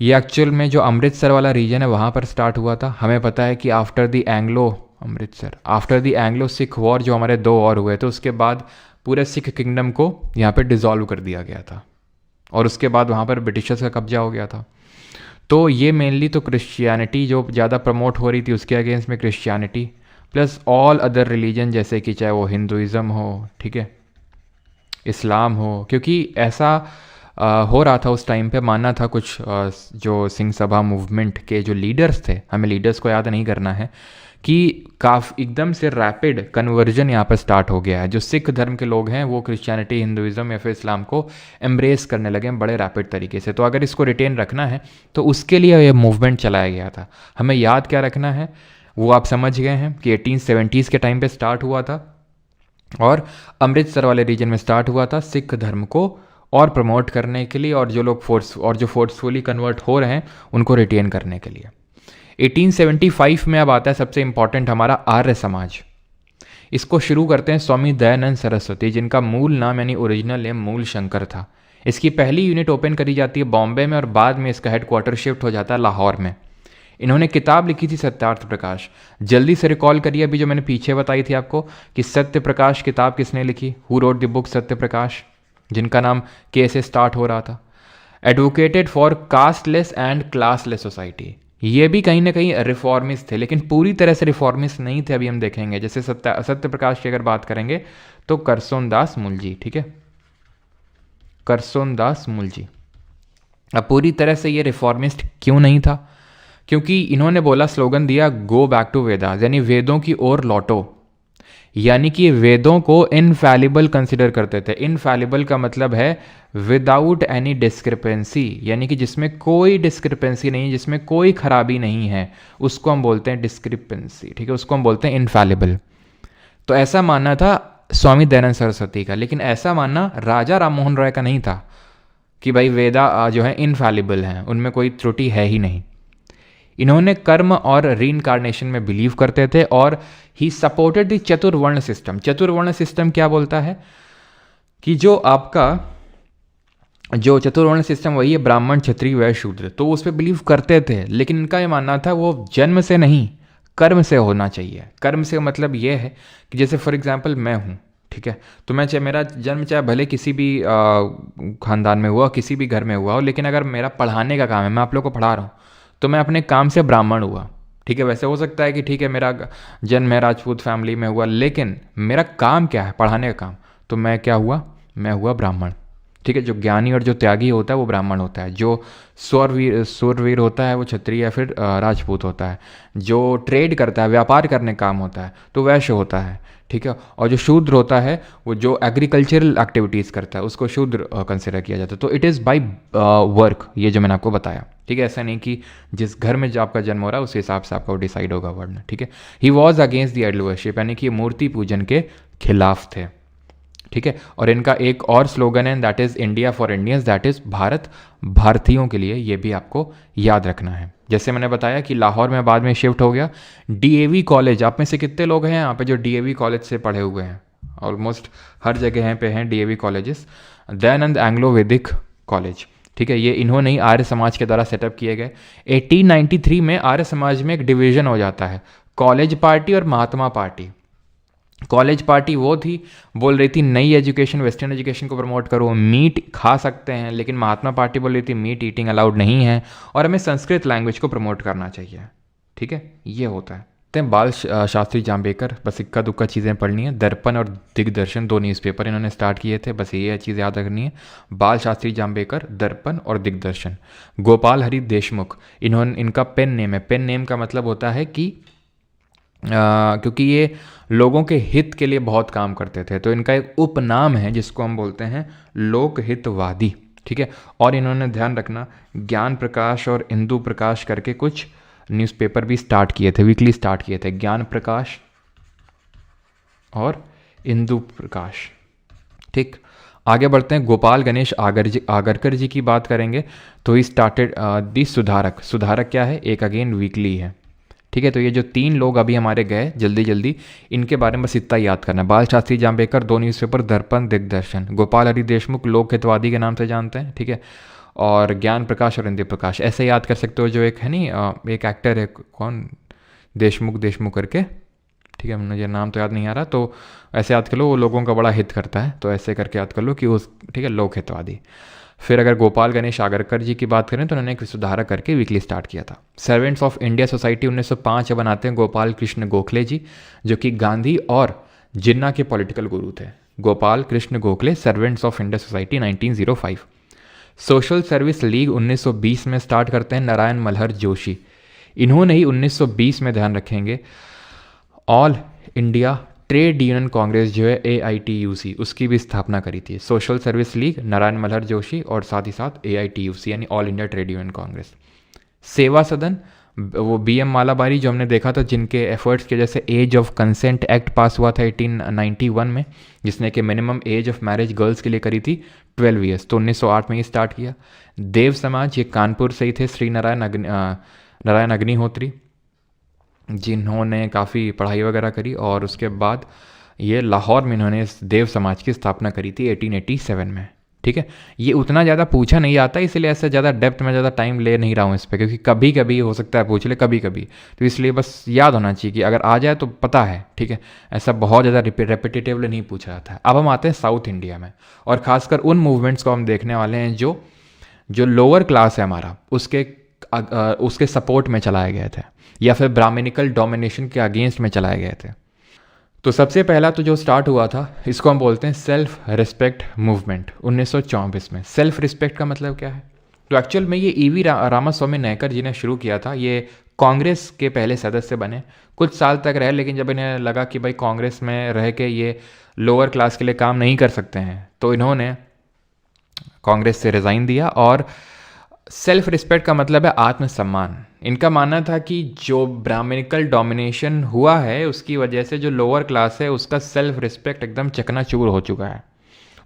ये एक्चुअल में जो अमृतसर वाला रीजन है वहाँ पर स्टार्ट हुआ था। हमें पता है कि after the Anglo Sikh war जो हमारे 2 और हुए थे, उसके बाद पूरे सिख किंगडम को यहाँ पे डिसॉल्व कर दिया गया था और उसके बाद वहाँ पर ब्रिटिशर्स का कब्जा हो गया था। तो ये मेनली तो क्रिश्चियनिटी जो ज़्यादा प्रमोट हो रही थी उसके अगेंस्ट में Christianity plus all other religion, जैसे कि चाहे वो हिंदुज़म हो, ठीक है, इस्लाम हो, क्योंकि ऐसा हो रहा था उस टाइम पे। मानना था कुछ जो सिंह सभा मूवमेंट के जो लीडर्स थे, हमें लीडर्स को याद नहीं करना है, कि काफ़ी एकदम से रैपिड कन्वर्जन यहाँ पर स्टार्ट हो गया है। जो सिख धर्म के लोग हैं वो क्रिश्चियनिटी, हिंदुज़म या फिर इस्लाम को एम्ब्रेस करने लगे बड़े रैपिड तरीके से। तो अगर इसको रिटेन रखना है तो उसके लिए ये मूवमेंट चलाया गया था। हमें याद क्या रखना है वो आप समझ गए हैं कि 1870s के टाइम पे स्टार्ट हुआ था और अमृतसर वाले रीजन में स्टार्ट हुआ था सिख धर्म को और प्रमोट करने के लिए, और जो लोग फोर्सफुली कन्वर्ट हो रहे हैं उनको रिटेन करने के लिए। 1875 में अब आता है सबसे इंपॉर्टेंट हमारा आर्य समाज। इसको शुरू करते हैं स्वामी दयानंद सरस्वती, जिनका मूल नाम यानी ओरिजिनल नेम मूल शंकर था। इसकी पहली यूनिट ओपन करी जाती है बॉम्बे में और बाद में इसका हेडक्वार्टर शिफ्ट हो जाता है लाहौर में। इन्होंने किताब लिखी थी सत्यार्थ प्रकाश। जल्दी से रिकॉल करिए अभी जो मैंने पीछे बताई थी आपको कि सत्य प्रकाश किताब किसने लिखी, who wrote the book Satya Prakash, जिनका नाम के से स्टार्ट हो रहा था। Advocated for casteless and classless society. ये भी कहीं ना कहीं रिफॉर्मिस्ट थे, लेकिन पूरी तरह से रिफॉर्मिस्ट नहीं थे, अभी हम देखेंगे। जैसे सत्य प्रकाश की अगर बात करेंगे तो करसोनदास मुलजी, ठीक है, करसोनदास मुलजी। अब पूरी तरह से ये रिफॉर्मिस्ट क्यों नहीं था? क्योंकि इन्होंने बोला, स्लोगन दिया, गो बैक टू वेदास, यानी वेदों की ओर लौटो। यानी कि वेदों को इनफैलिबल कंसिडर करते थे। इनफैलिबल का मतलब है विदाउट एनी डिस्क्रिपेंसी, यानी कि जिसमें कोई डिस्क्रिपेंसी नहीं, जिसमें कोई खराबी नहीं है, उसको हम बोलते हैं डिस्क्रिपेंसी, ठीक है, उसको हम बोलते हैं इनफैलिबल। तो ऐसा मानना था स्वामी दयानंद सरस्वती का, लेकिन ऐसा मानना राजा राम मोहन रॉय का नहीं था कि भाई वेदा जो है इनफैलिबल हैं, उनमें कोई त्रुटि है ही नहीं। इन्होंने कर्म और रीइंकार्नेशन में बिलीव करते थे और ही supported the chaturvarna system. Chaturvarna system क्या बोलता है कि जो आपका जो चतुर्वर्ण सिस्टम वही है ब्राह्मण, क्षत्रिय, वैश्य, शूद्र, तो उस पर बिलीव करते थे। लेकिन इनका ये मानना था वो जन्म से नहीं कर्म से होना चाहिए। कर्म से मतलब ये है कि जैसे फॉर एग्जाम्पल मैं हूँ, ठीक है, तो मैं चाहे मेरा जन्म चाहे भले किसी भी खानदान में हुआ, किसी भी घर में हुआ हो, लेकिन अगर मेरा पढ़ाने का काम है, मैं आप लोग को पढ़ा रहा हूँ, तो मैं अपने काम से ब्राह्मण हुआ, ठीक है। वैसे हो सकता है कि ठीक है मेरा जन्म है राजपूत फैमिली में हुआ, लेकिन मेरा काम क्या है, पढ़ाने का काम, तो मैं क्या हुआ, मैं हुआ ब्राह्मण, ठीक है। जो ज्ञानी और जो त्यागी होता है वो ब्राह्मण होता है, जो सूरवीर होता है वो क्षत्रिय या फिर राजपूत होता है, जो ट्रेड करता है, व्यापार करने का काम होता है तो वैश्य होता है, ठीक है। और जो शूद्र होता है वो जो एग्रीकल्चरल एक्टिविटीज़ करता है उसको शूद्र कंसिडर किया जाता है। तो इट इज़ बाय वर्क, ये जो मैंने आपको बताया, ठीक है। ऐसा नहीं कि जिस घर में जो आपका जन्म हो रहा है उस हिसाब से आपका डिसाइड होगा वर्ण, ठीक है। He was against the idol worship, यानी कि मूर्ति पूजन के खिलाफ थे, ठीक है। और इनका एक और स्लोगन है, that is India for Indians, that is Bharat भारतीयों के लिए। ये भी आपको याद रखना है। जैसे मैंने बताया कि लाहौर में बाद में शिफ्ट हो गया। डीएवी कॉलेज, आप में से कितने लोग हैं यहाँ पे जो डीएवी कॉलेज से पढ़े हुए हैं? ऑलमोस्ट हर जगह पे हैं डीएवी कॉलेजेस। दयानंद एंग्लो वैदिक कॉलेज, ठीक है, ये इन्होंने ही आर्य समाज के द्वारा सेटअप किए गए। 1893 में आर्य समाज में एक डिवीजन हो जाता है, कॉलेज पार्टी और महात्मा पार्टी। कॉलेज पार्टी वो थी, बोल रही थी नई एजुकेशन, वेस्टर्न एजुकेशन को प्रमोट करो, मीट खा सकते हैं, लेकिन महात्मा पार्टी बोल रही थी मीट ईटिंग अलाउड नहीं है और हमें संस्कृत लैंग्वेज को प्रमोट करना चाहिए, ठीक है। ये होता है। बाल शास्त्री जाम्बेकर, बस इक्का दुक्का चीज़ें पढ़नी है। दर्पण और दिग्दर्शन 2 न्यूज़पेपर इन्होंने स्टार्ट किए थे, बस ये चीज़ याद रखनी है। बाल शास्त्री जाम्बेकर, दर्पण और दिग्दर्शन। गोपाल हरि देशमुख, इनका पेन नेम है। पेन नेम का मतलब होता है कि क्योंकि ये लोगों के हित के लिए बहुत काम करते थे, तो इनका एक उपनाम है जिसको हम बोलते हैं लोकहितवादी, ठीक है। और इन्होंने ध्यान रखना ज्ञान प्रकाश और इंदु प्रकाश करके कुछ न्यूज़पेपर भी स्टार्ट किए थे, वीकली स्टार्ट किए थे, ज्ञान प्रकाश और इंदु प्रकाश, ठीक। आगे बढ़ते हैं। गोपाल गणेश आगरकर जी की बात करेंगे तो ही स्टार्टेड दी सुधारक। सुधारक क्या है? एक अगेन वीकली है, ठीक है। तो ये जो 3 लोग अभी हमारे गए जल्दी जल्दी, इनके बारे में बस इतना याद करना है। बाल शास्त्री जाम्बेकर 2 न्यूज़पेपर, दर्पण, दिग्दर्शन। गोपाल हरि देशमुख लोकहितवादी के नाम से जानते हैं, ठीक है। और ज्ञान प्रकाश और इंद्र प्रकाश, ऐसे याद कर सकते हो। जो एक है नहीं एक एक्टर है, कौन, देशमुख करके, ठीक है, मुझे नाम तो याद नहीं आ रहा, तो ऐसे याद कर लो, वो लोगों का बड़ा हित करता है, तो ऐसे करके याद कर लो कि उस, ठीक है, लोक हितवादी। फिर अगर गोपाल गणेश आगरकर जी की बात करें तो उन्होंने एक सुधारक करके वीकली स्टार्ट किया था। सर्वेंट्स ऑफ इंडिया सोसाइटी 1905 बनाते हैं गोपाल कृष्ण गोखले जी, जो कि गांधी और जिन्ना के पॉलिटिकल गुरु थे। Gopal Krishna Gokhale, servants of India society 1905। Social service league 1920 में स्टार्ट करते हैं नारायण मल्हर जोशी। इन्होंने ही 1920 में, ध्यान रखेंगे, all India trade union congress जो है AITUC, उसकी भी स्थापना करी थी। Social service league, Narayan Malhar Joshi, और साथ ही साथ AITUC यानी all India trade union congress. Seva Sadan, वो BM मालाबारी जो हमने देखा था, जिनके एफर्ट्स की वजह से age of consent act pass हुआ था 1891 में, जिसने कि minimum age of marriage girls के लिए करी थी 12 ईयर्स, तो 1908 में ये स्टार्ट किया। देव समाज, ये कानपुर से ही थे, श्री नारायण अग्निहोत्री, जिन्होंने काफ़ी पढ़ाई वगैरह करी, और उसके बाद ये लाहौर में इन्होंने इस देव समाज की स्थापना करी थी 1887 में। ठीक है, ये उतना ज़्यादा पूछा नहीं जाता, इसलिए ऐसे ज़्यादा डेप्थ में ज़्यादा टाइम ले नहीं रहा हूँ इस पर, क्योंकि कभी कभी हो सकता है पूछ ले, कभी कभी, तो इसलिए बस याद होना चाहिए कि अगर आ जाए तो पता है। ठीक है, ऐसा बहुत ज़्यादा रेपिटेटिवली नहीं पूछा जाता है। अब हम आते हैं साउथ इंडिया में, और ख़ासकर उन मूवमेंट्स को हम देखने वाले हैं जो लोअर क्लास है हमारा, उसके सपोर्ट में चलाए गए थे, या फिर ब्राह्मणिकल डोमिनेशन के अगेंस्ट में चलाए गए थे। तो सबसे पहला तो जो स्टार्ट हुआ था, इसको हम बोलते हैं सेल्फ रिस्पेक्ट मूवमेंट 1924 में। सेल्फ रिस्पेक्ट का मतलब क्या है? तो एक्चुअल में ये EV रामास्वामी नायकर जी ने शुरू किया था। ये कांग्रेस के पहले सदस्य बने, कुछ साल तक रहे, लेकिन जब इन्हें लगा कि भाई कांग्रेस में रह के ये लोअर क्लास के लिए काम नहीं कर सकते हैं, तो इन्होंने कांग्रेस से रिज़ाइन दिया। और सेल्फ रिस्पेक्ट का मतलब है आत्मसम्मान। इनका मानना था कि जो ब्राह्मणिकल डोमिनेशन हुआ है, उसकी वजह से जो लोअर क्लास है उसका सेल्फ रिस्पेक्ट एकदम चकनाचूर हो चुका है,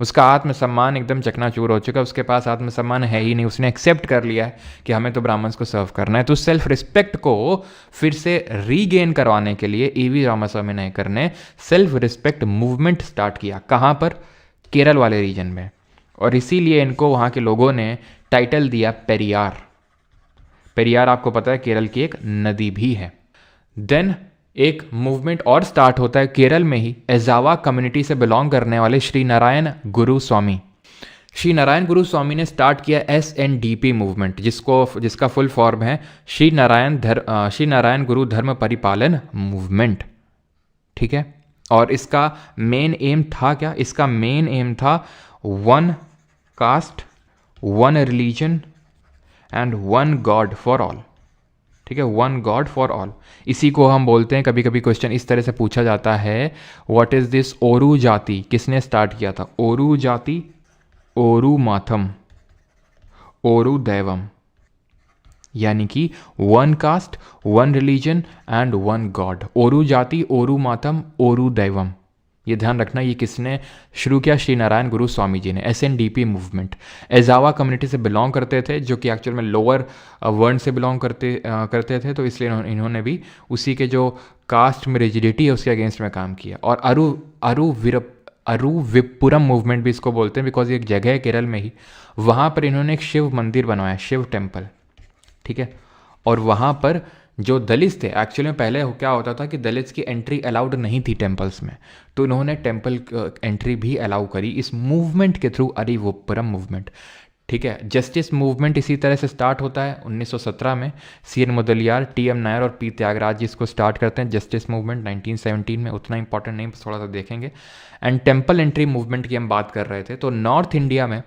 उसका आत्मसम्मान एकदम चकनाचूर हो चुका है, उसके पास आत्मसम्मान है ही नहीं। उसने एक्सेप्ट कर लिया है कि हमें तो ब्राह्मण्स को सर्व करना है। तो सेल्फ रिस्पेक्ट को फिर से रीगेन करवाने के लिए EV रामास्वामी नायकर ने सेल्फ रिस्पेक्ट मूवमेंट स्टार्ट किया। कहाँ पर? केरल वाले रीजन में, और इसीलिए इनको वहाँ के लोगों ने टाइटल दिया पेरियार। पेरियार आपको पता है केरल की एक नदी भी है। देन एक मूवमेंट और स्टार्ट होता है केरल में ही, एजावा कम्युनिटी से बिलोंग करने वाले श्री नारायण गुरु स्वामी। श्री नारायण गुरु स्वामी ने स्टार्ट किया SNDP मूवमेंट, जिसका फुल फॉर्म है श्री नारायण गुरु धर्म परिपालन मूवमेंट। ठीक है, और इसका मेन एम था क्या? इसका मेन एम था one caste, one religion and one God for all. ठीक है, वन गॉड फॉर ऑल, इसी को हम बोलते हैं। कभी कभी क्वेश्चन इस तरह से पूछा जाता है, व्हाट इज दिस ओरू जाति? किसने स्टार्ट किया था? ओरू जाति, ओरू माथम, ओरू दैवम, यानी कि one caste, one religion and one god. ओरू जाति, ओरू मातम, ओरू दैवम, ये ध्यान रखना। ये किसने शुरू किया? श्री नारायण गुरु स्वामी जी ने। SNDP मूवमेंट, एजावा कम्युनिटी से बिलोंग करते थे, जो कि एक्चुअल में लोअर वर्ण से बिलोंग करते थे, तो इसलिए इन्होंने भी उसी के जो कास्ट में रिजिडिटी है उसके अगेंस्ट में काम किया। और अरुविपुरम मूवमेंट भी इसको बोलते हैं, बिकॉज ये एक जगह है केरल में ही, वहाँ पर इन्होंने एक शिव मंदिर बनवाया, शिव टेम्पल। ठीक है, और वहाँ पर जो दलित थे, एक्चुअली में पहले क्या होता था कि दलित की एंट्री अलाउड नहीं थी टेम्पल्स में, तो इन्होंने टेम्पल एंट्री भी अलाउ करी इस मूवमेंट के थ्रू, अरिवोपुरम मूवमेंट। ठीक है, जस्टिस मूवमेंट इसी तरह से स्टार्ट होता है 1917 में। CN मुदलियार, TM नायर और P त्यागराज जी इसको स्टार्ट करते हैं। जस्टिस मूवमेंट 1917 में, उतना इंपॉर्टेंट नहीं, थोड़ा सा देखेंगे। एंड टेम्पल एंट्री मूवमेंट की हम बात कर रहे थे, तो नॉर्थ इंडिया में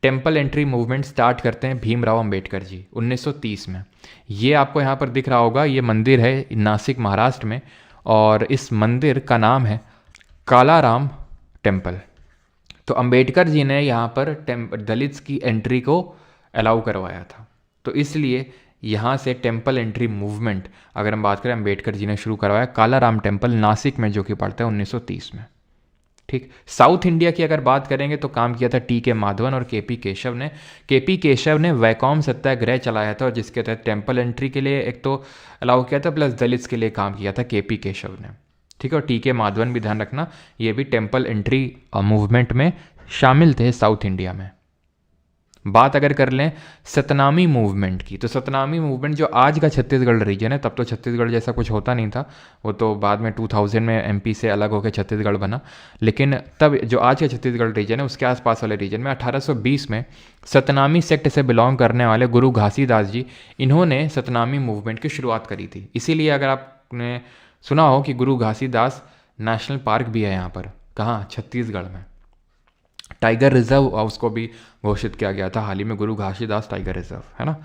टेम्पल एंट्री मूवमेंट स्टार्ट करते हैं भीमराव अंबेडकर जी 1930 में। ये आपको यहाँ पर दिख रहा होगा, ये मंदिर है नासिक महाराष्ट्र में, और इस मंदिर का नाम है कालाराम टेम्पल। तो अंबेडकर जी ने यहाँ पर दलित्स की एंट्री को अलाउ करवाया था, तो इसलिए यहाँ से टेम्पल एंट्री मूवमेंट अगर हम बात करें, अंबेडकर जी ने शुरू करवाया कालाराम टेम्पल नासिक में, जो कि पड़ता है 1930 में। ठीक, साउथ इंडिया की अगर बात करेंगे तो काम किया था TK माधवन और KP केशव ने। KP केशव ने वैकोम सत्याग्रह चलाया था, और जिसके तहत टेम्पल एंट्री के लिए एक तो अलाउ किया था, प्लस दलित्स के लिए काम किया था KP केशव ने। ठीक है, और TK माधवन भी ध्यान रखना, ये भी टेम्पल एंट्री मूवमेंट में शामिल थे साउथ इंडिया में। बात अगर कर लें सतनामी मूवमेंट की, तो सतनामी मूवमेंट जो आज का छत्तीसगढ़ रीजन है, तब तो छत्तीसगढ़ जैसा कुछ होता नहीं था, वो तो बाद में 2000 में एमपी से अलग होकर छत्तीसगढ़ बना। लेकिन तब जो आज का छत्तीसगढ़ रीजन है उसके आसपास वाले रीजन में 1820 में सतनामी सेक्ट से बिलोंग करने वाले गुरु घासीदास जी, इन्होंने सतनामी मूवमेंट की शुरुआत करी थी। इसीलिए अगर आपने सुना हो कि गुरु घासीदास नेशनल पार्क भी है यहाँ पर, कहाँ, छत्तीसगढ़ में। टाइगर रिजर्व उसको भी घोषित किया गया था हाल ही में, गुरु घासीदास टाइगर रिजर्व, है ना।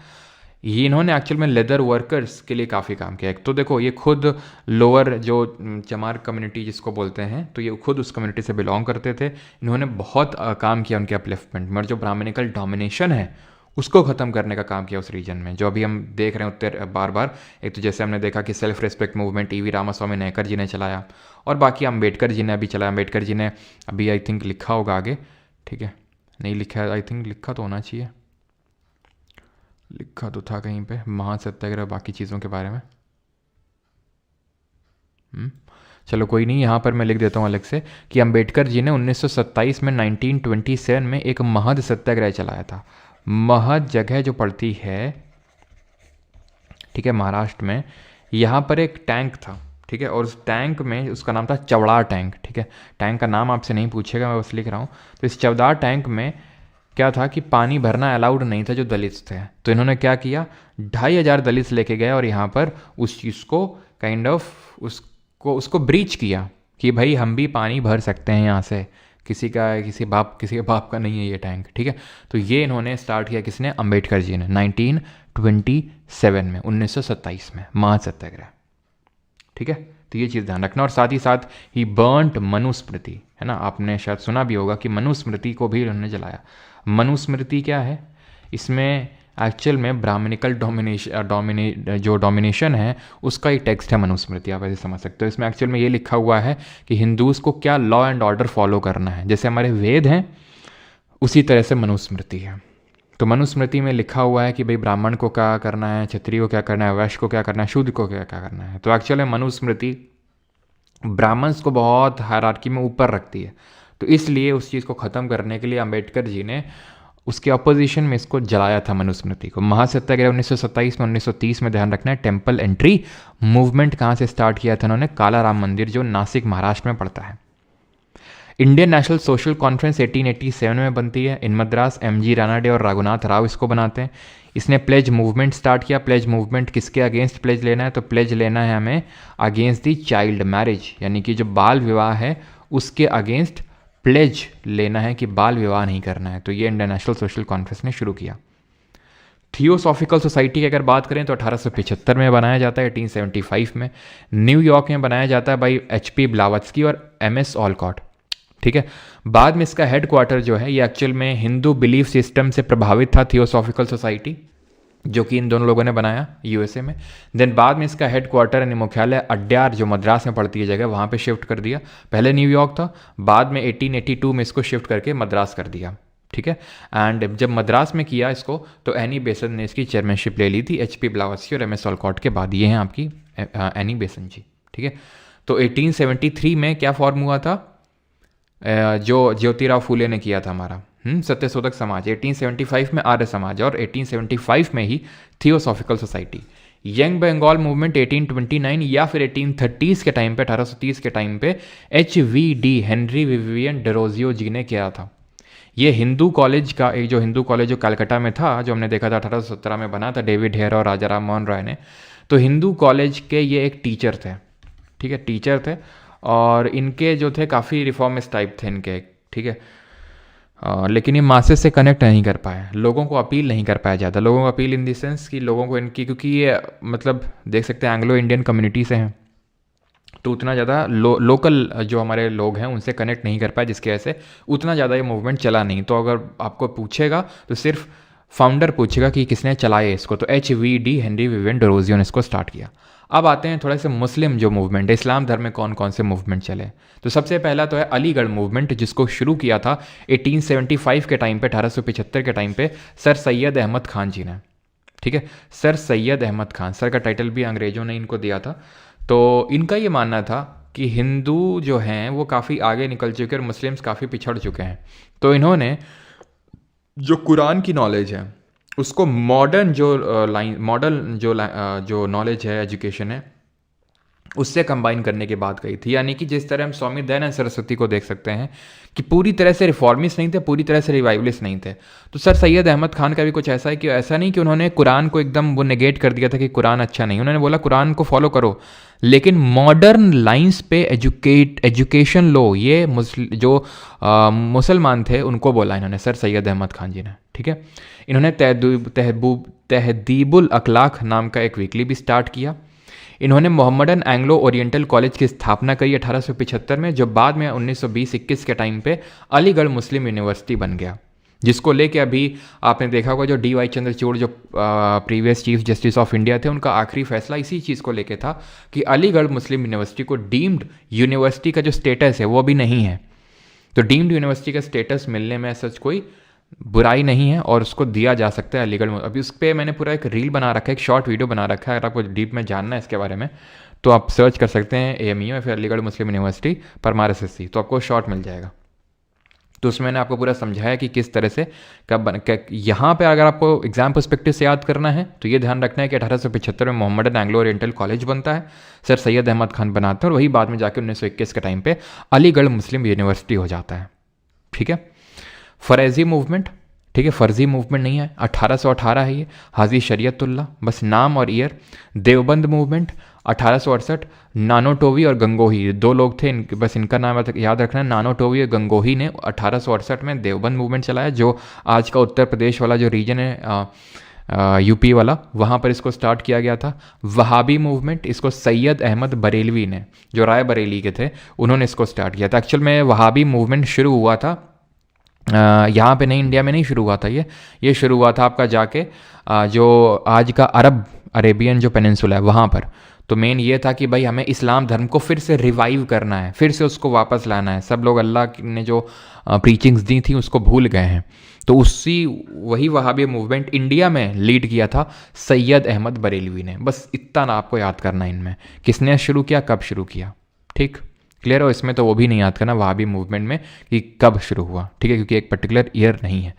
ये इन्होंने एक्चुअल में लेदर वर्कर्स के लिए काफ़ी काम किया। एक तो देखो ये खुद लोअर जो चमार कम्युनिटी जिसको बोलते हैं, तो ये खुद उस कम्युनिटी से बिलोंग करते थे। इन्होंने बहुत काम किया उनके अपलिफ्टमेंट में, और जो ब्राह्मणिकल डोमिनेशन है उसको ख़त्म करने का काम किया उस रीजन में, जो अभी हम देख रहे हैं उत्तर बार बार। एक तो जैसे हमने देखा कि self respect movement EV Ramaswamy Naicker ji ने चलाया, और बाकी अम्बेडकर जी ने अभी चलाया। अम्बेडकर जी ने अभी आई थिंक लिखा होगा आगे, ठीक है, नहीं लिखा है, आई थिंक लिखा तो होना चाहिए, लिखा तो था कहीं पे महासत्याग्रह बाकी चीज़ों के बारे में। चलो कोई नहीं, यहाँ पर मैं लिख देता हूँ अलग से कि अंबेडकर जी ने 1927 में 1927 में एक महद सत्याग्रह चलाया था। महद जगह जो पड़ती है, ठीक है, महाराष्ट्र में, यहाँ पर एक टैंक था, ठीक है, और उस टैंक में उसका नाम था चवड़ा टैंक, ठीक है। टैंक का नाम आपसे नहीं पूछेगा, मैं बस लिख रहा हूँ। तो इस चवड़ा टैंक में क्या था कि पानी भरना अलाउड नहीं था जो दलित थे, तो इन्होंने क्या किया, 2500 दलित लेके गए और यहाँ पर उस चीज़ को काइंड ऑफ उसको ब्रीच किया कि भाई हम भी पानी भर सकते हैं यहाँ से, किसी के बाप का नहीं है ये टैंक, ठीक है। तो ये इन्होंने स्टार्ट किया, किसने, अंबेडकर जी ने 1927 में, 1927 में महासत्याग्रह, ठीक है। तो ये चीज़ ध्यान रखना। और साथ ही साथ ही बर्न्ट मनुस्मृति, है ना, आपने शायद सुना भी होगा कि मनुस्मृति को भी उन्होंने जलाया। मनुस्मृति क्या है, इसमें एक्चुअल में ब्राह्मणिकल डोमिनेशन है उसका ही टेक्स्ट है मनुस्मृति, आप ऐसे समझ सकते हो। इसमें एक्चुअल में ये लिखा हुआ है कि हिंदूज़ को क्या लॉ एंड ऑर्डर फॉलो करना है, जैसे हमारे वेद हैं उसी तरह से मनुस्मृति है। तो मनुस्मृति में लिखा हुआ है कि भाई ब्राह्मण को क्या करना है, क्षत्रिय को क्या करना है, वैश्य को क्या करना है, शूद्र को क्या क्या करना है। तो एक्चुअली मनुस्मृति ब्राह्मण्स को बहुत हायरार्की में ऊपर रखती है, तो इसलिए उस चीज़ को ख़त्म करने के लिए अंबेडकर जी ने उसके अपोजिशन में इसको जलाया था मनुस्मृति को। महासत्याग्रह 1927 में, 1930 में, ध्यान रखना है। टेम्पल एंट्री मूवमेंट कहाँ से स्टार्ट किया था उन्होंने, काला राम मंदिर जो नासिक महाराष्ट्र में पड़ता है। इंडियन नेशनल सोशल कॉन्फ्रेंस 1887 में बनती है इन मद्रास, एमजी रानाडे और रघुनाथ राव इसको बनाते हैं। इसने प्लेज मूवमेंट स्टार्ट किया। प्लेज मूवमेंट किसके अगेंस्ट प्लेज लेना है, तो प्लेज लेना है हमें अगेंस्ट दी चाइल्ड मैरिज, यानी कि जो बाल विवाह है उसके अगेंस्ट प्लेज लेना है कि बाल विवाह नहीं करना है। तो ये इंडियन नेशनल सोशल कॉन्फ्रेंस ने शुरू किया। थियोसॉफिकल सोसाइटी की अगर बात करें तो 1875 में बनाया जाता है, 1875 में। न्यूयॉर्क में बनाया जाता है बाई HP ब्लावत्स्की और MS ऑलकॉट, ठीक है। बाद में इसका हेड क्वार्टर जो है ये एक्चुअल में हिंदू बिलीफ सिस्टम से प्रभावित था, थियोसॉफिकल सोसाइटी, जो कि इन दोनों लोगों ने बनाया USA में। देन बाद में इसका हेड क्वार्टर यानी मुख्यालय अड्यार जो मद्रास में पड़ती है जगह, वहाँ पे शिफ्ट कर दिया। पहले न्यूयॉर्क था, बाद में 1882 में इसको शिफ्ट करके मद्रास कर दिया, ठीक है। एंड जब मद्रास में किया इसको तो एनी बेसन ने इसकी चेयरमैनशिप ले ली थी, HP ब्लावत्स्की और MS ऑलकॉट के बाद। ये हैं आपकी एनी बेसन जी, ठीक है। तो 1873 में क्या फॉर्म हुआ था, जो ज्योतिराव फूले ने किया था हमारा सत्यशोधक समाज, 1875 में आर्य समाज, और 1875 में ही theosophical society. Young Bengal movement 1829 या फिर 1830 के टाइम पे, 1830 के टाइम पे HVD हेनरी विवियन डेरोजियो जी ने किया था। ये हिंदू कॉलेज का एक जो हिंदू कॉलेज जो कलकत्ता में था, जो हमने देखा था 1817 में बना था डेविड हेयर और राजा राम मोहन राय ने। तो हिंदू कॉलेज के ये एक टीचर थे, ठीक है, टीचर थे, और इनके जो थे काफ़ी रिफॉर्मिस्ट टाइप थे इनके, ठीक है। लेकिन ये मासेस से कनेक्ट नहीं कर पाए, लोगों को अपील नहीं कर पाया ज़्यादा, लोगों को अपील इन द सेंस कि लोगों को इनकी, क्योंकि ये मतलब देख सकते हैं एंग्लो इंडियन कम्युनिटी से हैं, तो उतना ज़्यादा लोकल जो हमारे लोग हैं उनसे कनेक्ट नहीं कर पाए, जिसकी वजह से उतना ज़्यादा ये मूवमेंट चला नहीं। तो अगर आपको पूछेगा तो सिर्फ फाउंडर पूछेगा कि किसने चलाया इसको, तो HVD हेनरी विवियन डेरोजियो ने इसको स्टार्ट किया। अब आते हैं थोड़े से मुस्लिम जो मूवमेंट है, इस्लाम धर्म में कौन कौन से मूवमेंट चले। तो सबसे पहला तो है अलीगढ़ मूवमेंट, जिसको शुरू किया था 1875 के टाइम पे, 1875 के टाइम पे सर सैयद अहमद खान जी ने, ठीक है। सर सैयद अहमद खान, सर का टाइटल भी अंग्रेजों ने इनको दिया था। तो इनका ये मानना था कि हिंदू जो हैं वो काफ़ी आगे निकल चुके हैं और मुस्लिम्स काफ़ी पिछड़ चुके हैं। तो इन्होंने जो कुरान की नॉलेज है उसको मॉडर्न जो लाइन मॉडर्न जो नॉलेज है, एजुकेशन है, उससे कंबाइन करने की बात कही थी। यानी कि जिस तरह हम स्वामी दयानंद सरस्वती को देख सकते हैं कि पूरी तरह से रिफॉर्मिस्ट नहीं थे, पूरी तरह से रिवाइवलिस्ट नहीं थे, तो सर सैयद अहमद खान का भी कुछ ऐसा है कि ऐसा नहीं कि उन्होंने कुरान को एकदम वो नेगेट कर दिया था कि कुरान अच्छा नहीं। उन्होंने बोला कुरान को फॉलो करो लेकिन मॉडर्न लाइंस पे एजुकेशन लो। ये मुसलमान थे उनको बोला इन्होंने, सर सैयद अहमद खान जी ने, ठीक है। इन्होंने तहदीबुल अखलाक नाम का एक वीकली भी स्टार्ट किया। इन्होंने मोहम्मदन एंग्लो ओरिएंटल कॉलेज की स्थापना करी 1875 में, जो बाद में 1920-21 के टाइम पे अलीगढ़ मुस्लिम यूनिवर्सिटी बन गया, जिसको लेके अभी आपने देखा होगा जो DY चंद्रचूड़ जो previous chief justice of India थे, उनका आखिरी फैसला इसी चीज़ को लेके था कि अलीगढ़ मुस्लिम यूनिवर्सिटी को डीम्ड यूनिवर्सिटी का जो स्टेटस है वो भी नहीं है। तो डीम्ड यूनिवर्सिटी का स्टेटस मिलने में सच कोई बुराई नहीं है और उसको दिया जा सकता है अलीगढ़ में। अभी उस पर मैंने पूरा एक रील बना रखा है, एक शॉर्ट वीडियो बना रखा है। अगर आपको डीप में जानना है इसके बारे में तो आप सर्च कर सकते हैं AMU या फिर अलीगढ़ मुस्लिम यूनिवर्सिटी परमार SSC, तो आपको शॉर्ट मिल जाएगा। तो उसमें मैंने आपको पूरा समझाया कि किस तरह से यहाँ पे अगर आपको एग्जाम पर्सपेक्टिव से याद करना है तो ये ध्यान रखना है कि 1875 में मोहम्मदन एंग्लो ओरिएंटल कॉलेज बनता है, सर सैयद अहमद खान बनाते हैं, और वही बाद में जाके 1921 के टाइम पे अलीगढ़ मुस्लिम यूनिवर्सिटी हो जाता है, ठीक है। फरेजी मूवमेंट, ठीक है, फर्जी मूवमेंट नहीं है, 1818 है ये, हाजी शरीयतुल्लाह, बस नाम और ईयर। देवबंद मूवमेंट 1868, नानोटोवी और गंगोही दो लोग थे, बस इनका नाम याद रखना है। नानोटोवी और गंगोही ने 1868 में देवबंद मूवमेंट चलाया, जो आज का उत्तर प्रदेश वाला जो रीजन है UP वाला, वहाँ पर इसको स्टार्ट किया गया था। वहाबी मूवमेंट, इसको सैयद अहमद बरेलवी ने, जो राय बरेली के थे, उन्होंने इसको स्टार्ट किया था। एक्चुअल में वहाबी मूवमेंट शुरू हुआ था यहाँ पे नहीं, इंडिया में नहीं शुरू हुआ था ये शुरू हुआ था आपका जाके जो आज का अरेबियन जो पेनिनसुला है वहाँ पर। तो मेन ये था कि भाई हमें इस्लाम धर्म को फिर से रिवाइव करना है, फिर से उसको वापस लाना है। सब लोग अल्लाह ने जो प्रीचिंग्स दी थी उसको भूल गए हैं। तो वही वहाबी मूवमेंट इंडिया में लीड किया था सैयद अहमद बरेलवी ने। बस इतना ना आपको याद करना है इनमें, किसने शुरू किया, कब शुरू किया, ठीक, क्लियर हो। इसमें तो वो भी नहीं याद करना वहाबी मूवमेंट में कि कब शुरू हुआ, ठीक है, क्योंकि एक पर्टिकुलर ईयर नहीं है।